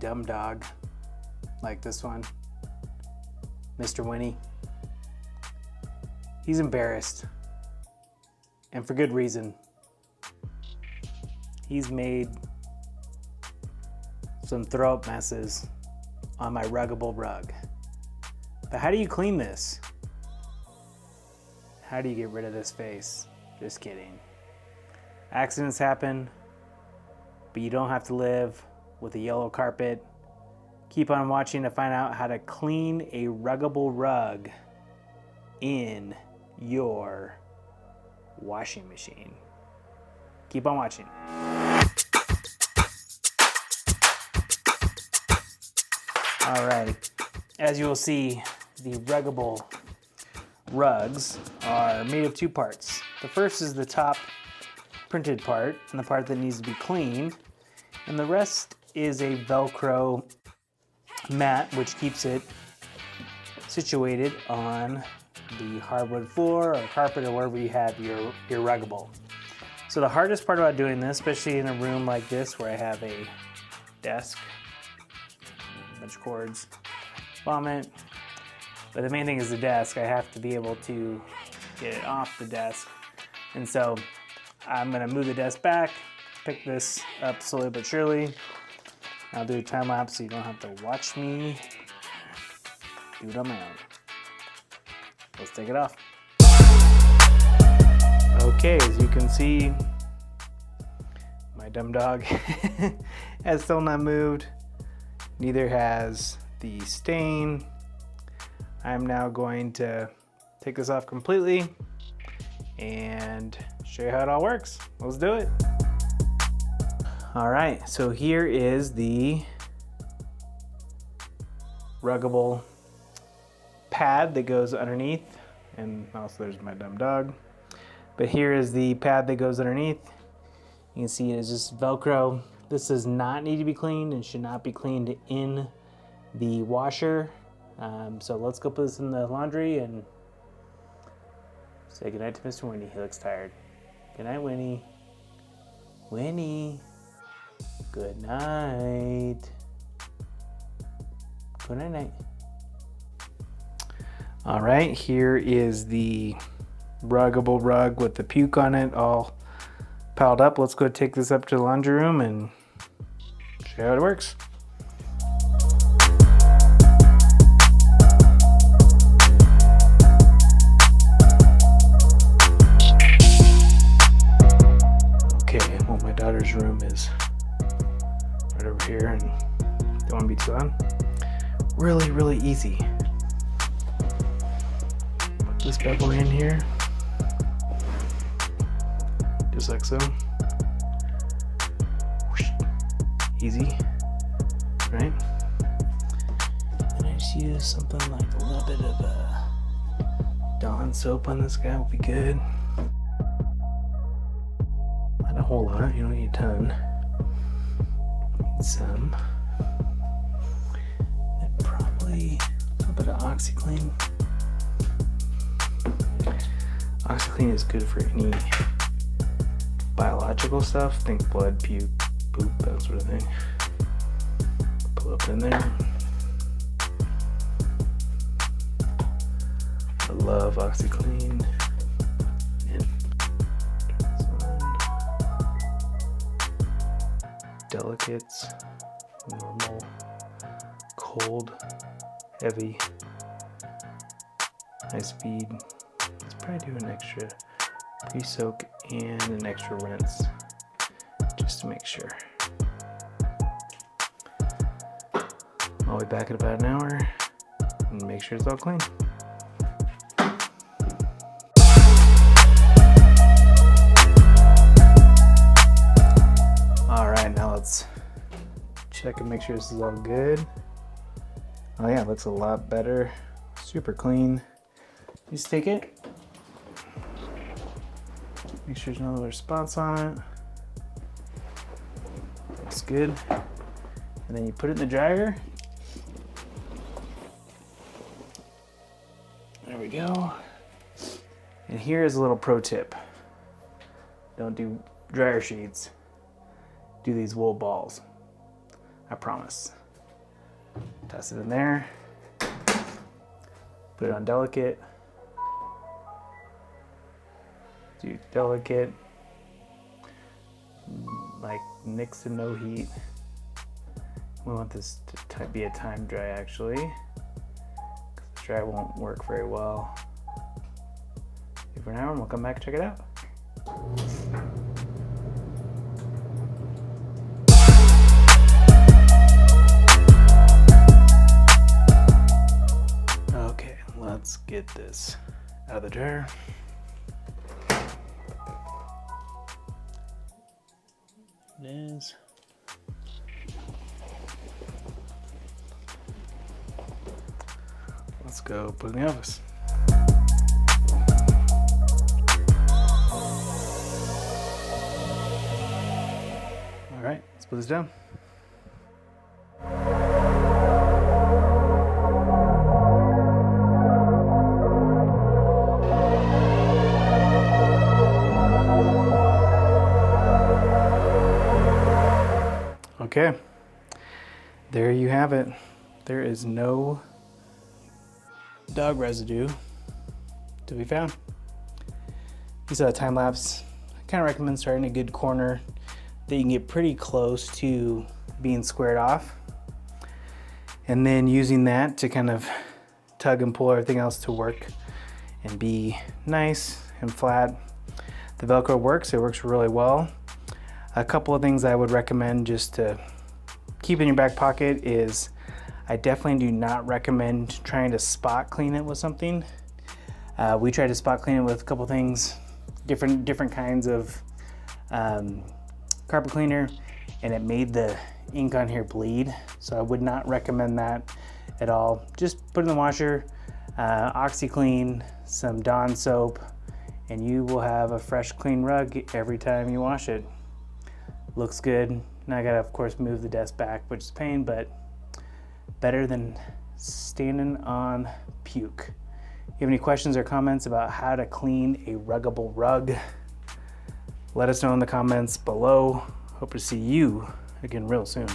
dumb dog, like this one, Mr. Winnie. He's embarrassed, and for good reason. He's made some throw up messes on my Ruggable rug. But how do you clean this? How do you get rid of this face? Just kidding. Accidents happen, but you don't have to live with a yellow carpet. Keep on watching to find out how to clean a Ruggable rug in your washing machine. Keep on watching. All right, as you will see, the Ruggable rugs are made of two parts. The first is the top printed part, and the part that needs to be cleaned, and the rest is a Velcro mat which keeps it situated on the hardwood floor or carpet or wherever you have your Ruggable. So the hardest part about doing this, especially in a room like this where I have a desk, a bunch of cords, vomit, but the main thing is the desk. I have to be able to get it off the desk, and so I'm gonna move the desk back, pick this up slowly but surely. I'll do a time lapse so you don't have to watch me do it on my own. Let's take it off. Okay, as you can see, my dumb dog has still not moved. Neither has the stain. I'm now going to take this off completely and show you how it all works. Let's do it. All right, so here is the Ruggable pad that goes underneath, and also there's my dumb dog. But here is the pad that goes underneath. You can see it is just Velcro. This does not need to be cleaned and should not be cleaned in the washer. So let's go put this in the laundry and say goodnight to Mr. Winnie. He looks tired. Good night, Winnie. Winnie. Good night. Good night, night. All right, here is the Ruggable rug with the puke on it all piled up. Let's go take this up to the laundry room and show you how it works. Okay, well, my daughter's room is right over here, and don't want to be too loud. Really, really easy. Put this bad boy in here. Just like so. Whoosh. Easy, right? And I just use something like a little bit of Dawn soap on this guy will be good. Not a whole lot, you don't need a ton. Need some. And probably a little bit of OxyClean. OxyClean is good for any biological stuff. Think blood, puke, poop, that sort of thing. Pull up in there. I love OxyClean. And turn this on. Delicates, normal, cold, heavy, high speed. Let's probably do an extra pre-soak and an extra rinse just to make sure. I'll be back in about an hour and make sure it's all clean. All right, now let's check and make sure this is all good. Oh yeah, it looks a lot better. Super clean. Just take it. Make sure there's no other spots on it. Looks good. And then you put it in the dryer. There we go. And here is a little pro tip. Don't do dryer sheets. Do these wool balls. I promise. Toss it in there. Put it on delicate. Do delicate. Like next to no heat. We want this to be a time dry actually, because the dry won't work very well. For an hour, and we'll come back and check it out. Okay, let's get this out of the dryer. It is. Let's go put it in the office. All right, let's put this down. Okay, there you have it. There is no dog residue to be found. You saw a time lapse. I kind of recommend starting a good corner that you can get pretty close to being squared off, and then using that to kind of tug and pull everything else to work and be nice and flat. The Velcro works, it works really well. A couple of things I would recommend just to keep in your back pocket is I definitely do not recommend trying to spot clean it with something. We tried to spot clean it with a couple things, different kinds of carpet cleaner, and it made the ink on here bleed. So I would not recommend that at all. Just put it in the washer, OxyClean, some Dawn soap, and you will have a fresh, clean rug every time you wash it. Looks good. Now I gotta, of course, move the desk back, which is a pain, but better than standing on puke. If you have any questions or comments about how to clean a Ruggable rug, let us know in the comments below. Hope to see you again real soon.